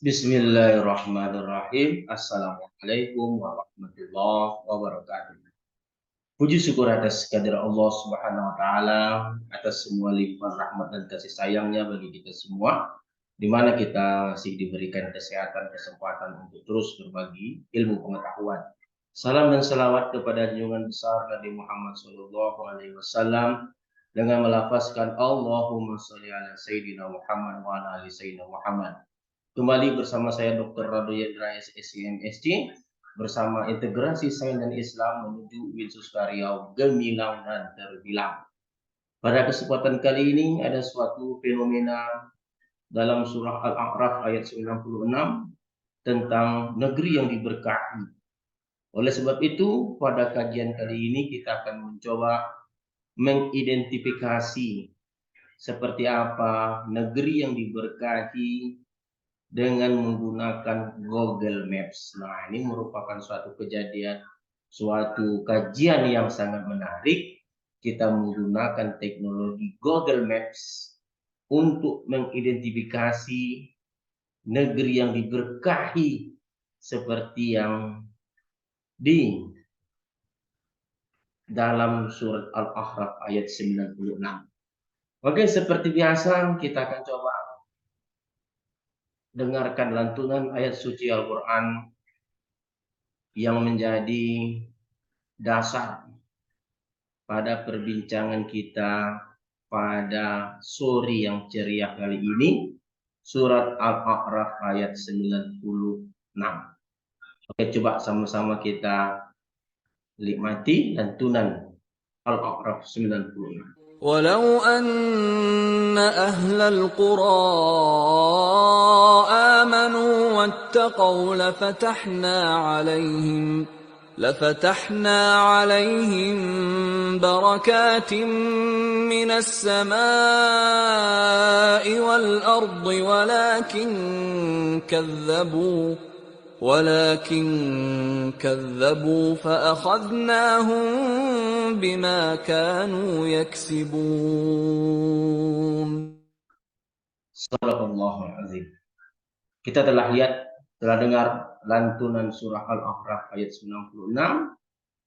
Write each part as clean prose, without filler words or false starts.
Bismillahirrahmanirrahim. Assalamualaikum warahmatullahi wabarakatuh. Puji syukur atas kehadirat Allah Subhanahu wa taala atas semua limpahan rahmat dan kasih sayangnya bagi kita semua, di mana kita masih diberikan kesehatan, kesempatan untuk terus berbagi ilmu pengetahuan. Salam dan salawat kepada junjungan besar Nabi Muhammad SAW dengan melafazkan Allahumma sholli ala Sayyidina Muhammad wa ala ali Sayyidina Muhammad. Kembali bersama saya Dr. Rado Yendra SSC MSc bersama Integrasi Sains dan Islam menuju Winsuska Riau Gemilang dan Terbilang. Pada kesempatan kali ini ada suatu fenomena dalam surah Al-A'raf ayat 96 tentang negeri yang diberkahi. Oleh sebab itu, pada kajian kali ini kita akan mencoba mengidentifikasi seperti apa negeri yang diberkahi dengan menggunakan Google Maps. Nah, ini merupakan suatu kejadian, suatu kajian yang sangat menarik. Kita menggunakan teknologi Google Maps untuk mengidentifikasi negeri yang diberkahi seperti yang di dalam surat Al-A'raf ayat 96. Oke, seperti biasa kita akan coba dengarkan lantunan ayat suci Al-Quran yang menjadi dasar pada perbincangan kita pada sore yang ceria kali ini, surat Al-A'raf ayat 96. Oke, coba sama-sama kita nikmati lantunan Al-A'raf 96. ولو أن أهل القرى آمنوا واتقوا لفتحنا عليهم بركات من السماء والأرض ولكن كذبوا فأخذناهم بما كانوا يكسبون. Shadaqallahul azim. Kita telah dengar lantunan surah Al-A'raf ayat 96.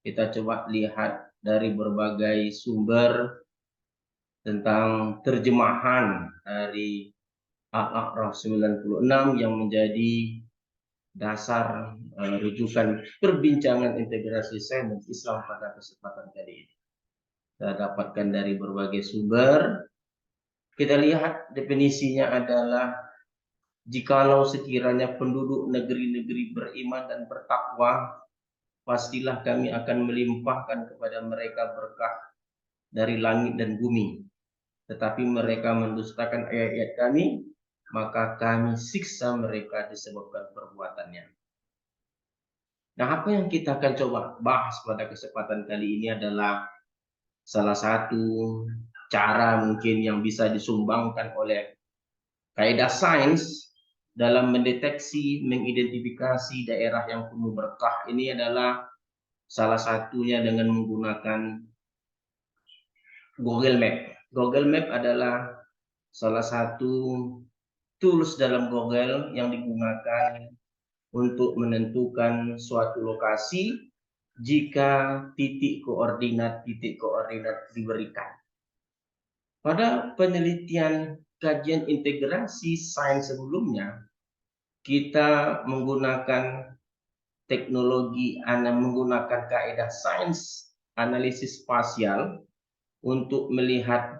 Kita coba lihat dari berbagai sumber tentang terjemahan dari Al-A'raf 96 yang menjadi dasar rujukan perbincangan integrasi sains dan Islam pada kesempatan kali ini. Kita dapatkan dari berbagai sumber. Kita lihat definisinya adalah jikalau sekiranya penduduk negeri-negeri beriman dan bertakwa, pastilah kami akan melimpahkan kepada mereka berkah dari langit dan bumi. Tetapi mereka mendustakan ayat-ayat kami, maka kami siksa mereka disebabkan perbuatannya. Nah, apa yang kita akan coba bahas pada kesempatan kali ini adalah salah satu cara mungkin yang bisa disumbangkan oleh kaidah sains dalam mendeteksi, mengidentifikasi daerah yang penuh berkah ini adalah salah satunya dengan menggunakan Google Map. Google Map adalah salah satu tools dalam Google yang digunakan untuk menentukan suatu lokasi jika titik koordinat diberikan. Pada penelitian kajian integrasi sains sebelumnya, kita menggunakan teknologi menggunakan kaidah sains analisis spasial untuk melihat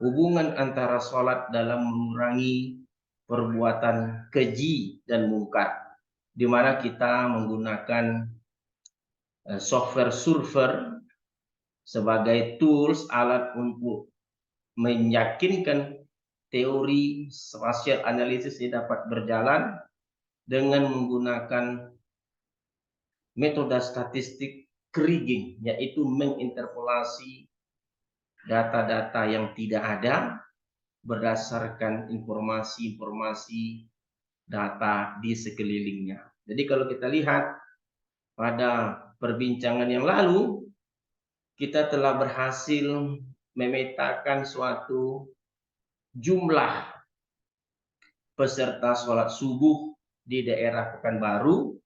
hubungan antara sholat dalam mengurangi perbuatan keji dan mungkar, di mana kita menggunakan software server sebagai tools alat untuk meyakinkan teori spasial analisis ini dapat berjalan dengan menggunakan metode statistik kriging, yaitu menginterpolasi data-data yang tidak ada berdasarkan informasi-informasi data di sekelilingnya. Jadi kalau kita lihat pada perbincangan yang lalu, kita telah berhasil memetakan suatu jumlah peserta sholat subuh di daerah Pekanbaru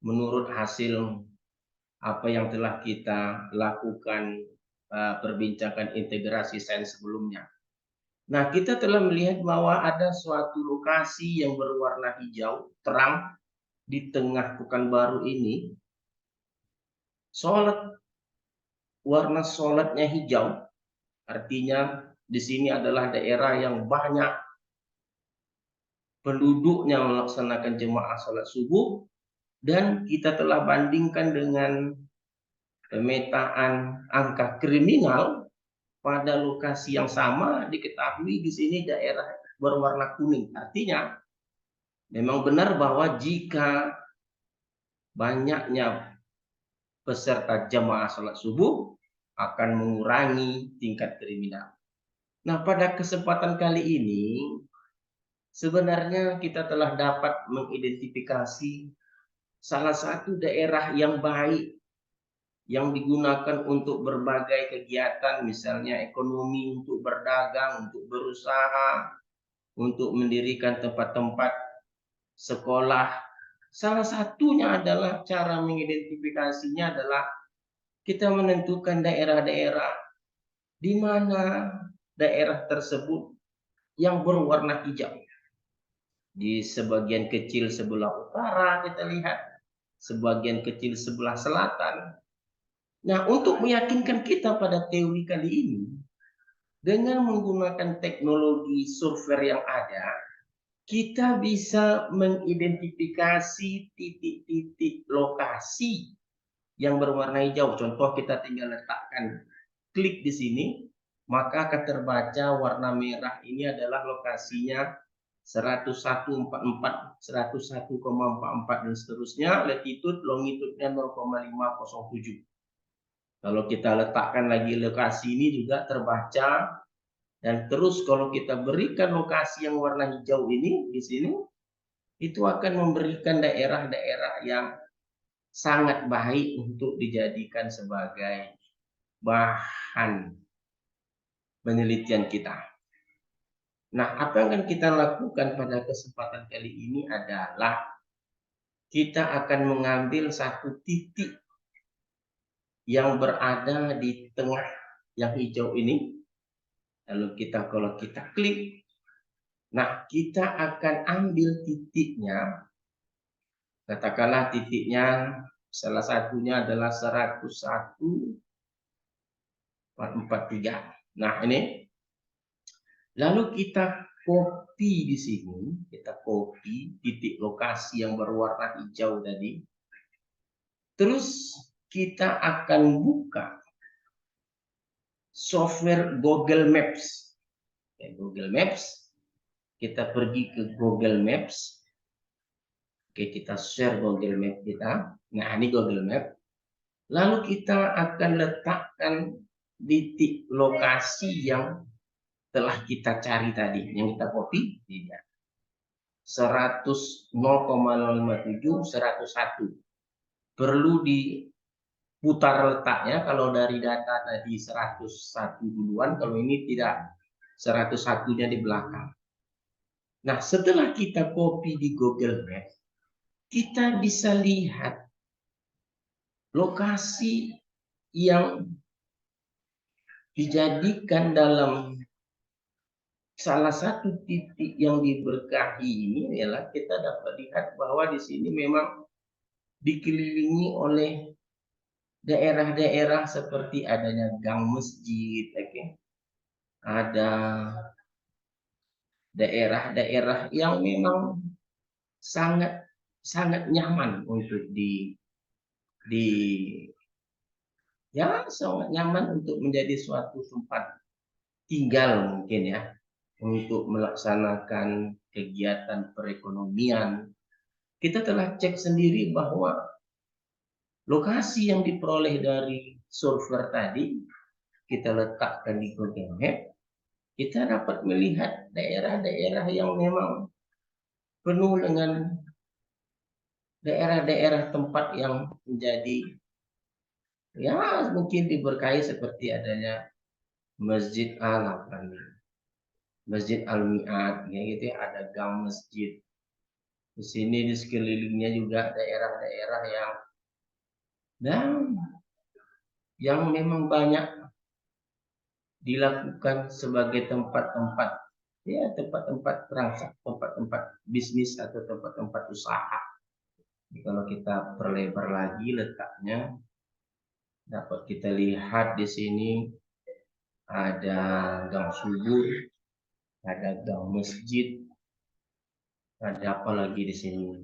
menurut hasil apa yang telah kita lakukan perbincangan integrasi sains sebelumnya. Nah, kita telah melihat bahwa ada suatu lokasi yang berwarna hijau terang di tengah Pekanbaru ini. Warna solatnya hijau, artinya di sini adalah daerah yang banyak penduduknya melaksanakan jemaah salat subuh, dan kita telah bandingkan dengan pemetaan angka kriminal pada lokasi yang sama, diketahui di sini daerah berwarna kuning. Artinya memang benar bahwa jika banyaknya peserta jemaah salat subuh akan mengurangi tingkat kriminal. Nah, pada kesempatan kali ini sebenarnya kita telah dapat mengidentifikasi salah satu daerah yang baik yang digunakan untuk berbagai kegiatan, misalnya ekonomi, untuk berdagang, untuk berusaha, untuk mendirikan tempat-tempat sekolah. Salah satunya adalah cara mengidentifikasinya adalah kita menentukan daerah-daerah di mana daerah tersebut yang berwarna hijau. Di sebagian kecil sebelah utara kita lihat, sebagian kecil sebelah selatan. Nah, untuk meyakinkan kita pada teori kali ini, dengan menggunakan teknologi survei yang ada, kita bisa mengidentifikasi titik-titik lokasi yang berwarna hijau. Contoh, kita tinggal letakkan klik di sini, maka akan terbaca warna merah ini adalah lokasinya 101,44, 101,44 dan seterusnya, latitude, longitude-nya 0,507. Kalau kita letakkan lagi lokasi ini juga terbaca, dan terus kalau kita berikan lokasi yang warna hijau ini di sini, itu akan memberikan daerah-daerah yang sangat baik untuk dijadikan sebagai bahan penelitian kita. Nah, apa yang akan kita lakukan pada kesempatan kali ini adalah kita akan mengambil satu titik yang berada di tengah yang hijau ini. Lalu kalau kita klik, nah kita akan ambil titiknya. Katakanlah titiknya salah satunya adalah 101,443. Nah, ini lalu kita copy di sini, kita copy titik lokasi yang berwarna hijau tadi. Terus kita akan buka software Google Maps. Google Maps, kita pergi ke Google Maps. Oke, kita share Google Maps kita. Nah, ini Google Maps. Lalu kita akan letakkan titik lokasi yang telah kita cari tadi, yang kita copy, tidak. 0,057, 101. Perlu diputar letaknya. Kalau dari data tadi 101 duluan, kalau ini tidak, 101-nya di belakang. Nah, setelah kita copy di Google Maps, kita bisa lihat lokasi yang dijadikan dalam salah satu titik yang diberkahi ini adalah kita dapat lihat bahwa di sini memang dikelilingi oleh daerah-daerah seperti adanya gang masjid, okay? Ada daerah-daerah yang memang sangat nyaman untuk sangat nyaman untuk menjadi suatu tempat tinggal mungkin ya, untuk melaksanakan kegiatan perekonomian. Kita telah cek sendiri bahwa lokasi yang diperoleh dari survei tadi, kita letakkan di Google Maps, kita dapat melihat daerah-daerah yang memang penuh dengan daerah-daerah tempat yang menjadi mungkin diberkahi, seperti adanya Masjid Al-Mi'ad, ya gitu ya, ada gang masjid. Di sini di sekelilingnya juga daerah-daerah yang memang banyak dilakukan sebagai tempat-tempat, ya, tempat-tempat transaksi, tempat-tempat bisnis atau tempat-tempat usaha. Jadi kalau kita perlebar lagi letaknya, dapat kita lihat di sini ada gang subur, ada gang masjid, ada apa lagi di sini?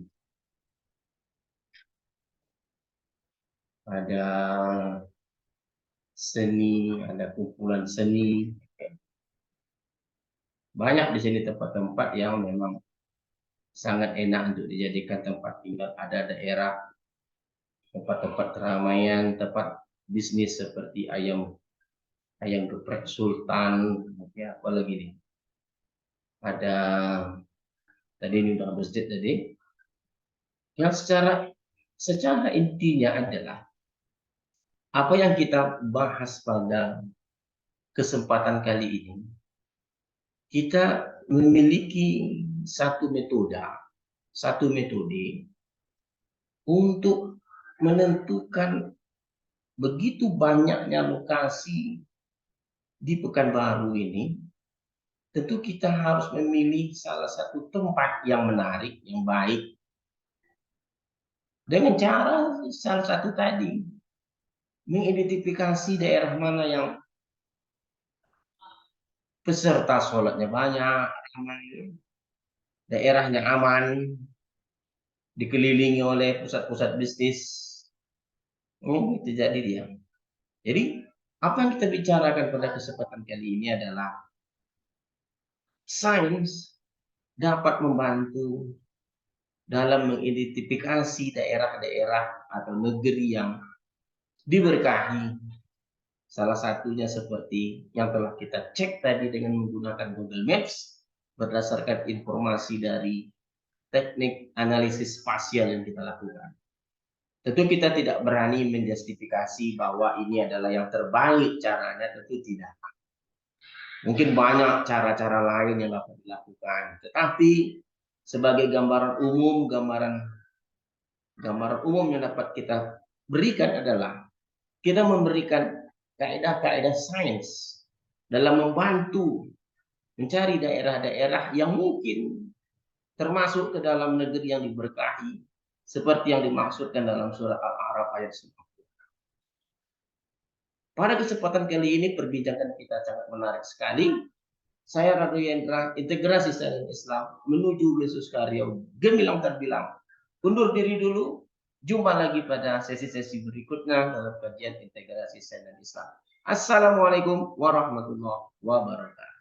Ada seni, ada kumpulan seni. Banyak di sini tempat-tempat yang memang sangat enak untuk dijadikan tempat tinggal. Ada daerah tempat-tempat keramaian, tempat bisnis seperti ayam geprek Sultan, ya, apa lagi nih? Ada tadi ini udah masjid tadi. Yang secara intinya adalah apa yang kita bahas pada kesempatan kali ini. Kita memiliki satu metode untuk menentukan begitu banyaknya lokasi di Pekanbaru ini. Tentu kita harus memilih salah satu tempat yang menarik, yang baik, dengan cara salah satu tadi, mengidentifikasi daerah mana yang peserta sholatnya banyak, daerahnya aman, dikelilingi oleh pusat-pusat bisnis. Itu jadi dia. Jadi apa yang kita bicarakan pada kesempatan kali ini adalah sains dapat membantu dalam mengidentifikasi daerah-daerah atau negeri yang diberkahi. Salah satunya seperti yang telah kita cek tadi dengan menggunakan Google Maps berdasarkan informasi dari teknik analisis spasial yang kita lakukan. Tentu kita tidak berani menjustifikasi bahwa ini adalah yang terbaik caranya, tentu tidak. Mungkin banyak cara-cara lain yang dapat dilakukan, tetapi sebagai gambaran umum yang dapat kita berikan adalah kita memberikan kaedah-kaedah sains dalam membantu mencari daerah-daerah yang mungkin termasuk ke dalam negeri yang diberkahi seperti yang dimaksudkan dalam surah Al-A'raf ayat 9. Pada kesempatan kali ini perbincangan kita sangat menarik sekali. Saya Radu Yendra, integrasi sains Islam menuju Yesus Karya gemilang terbilang. Undur diri dulu. Jumpa lagi pada sesi-sesi berikutnya dalam kajian integrasi sains dan Islam. Assalamualaikum warahmatullahi wabarakatuh.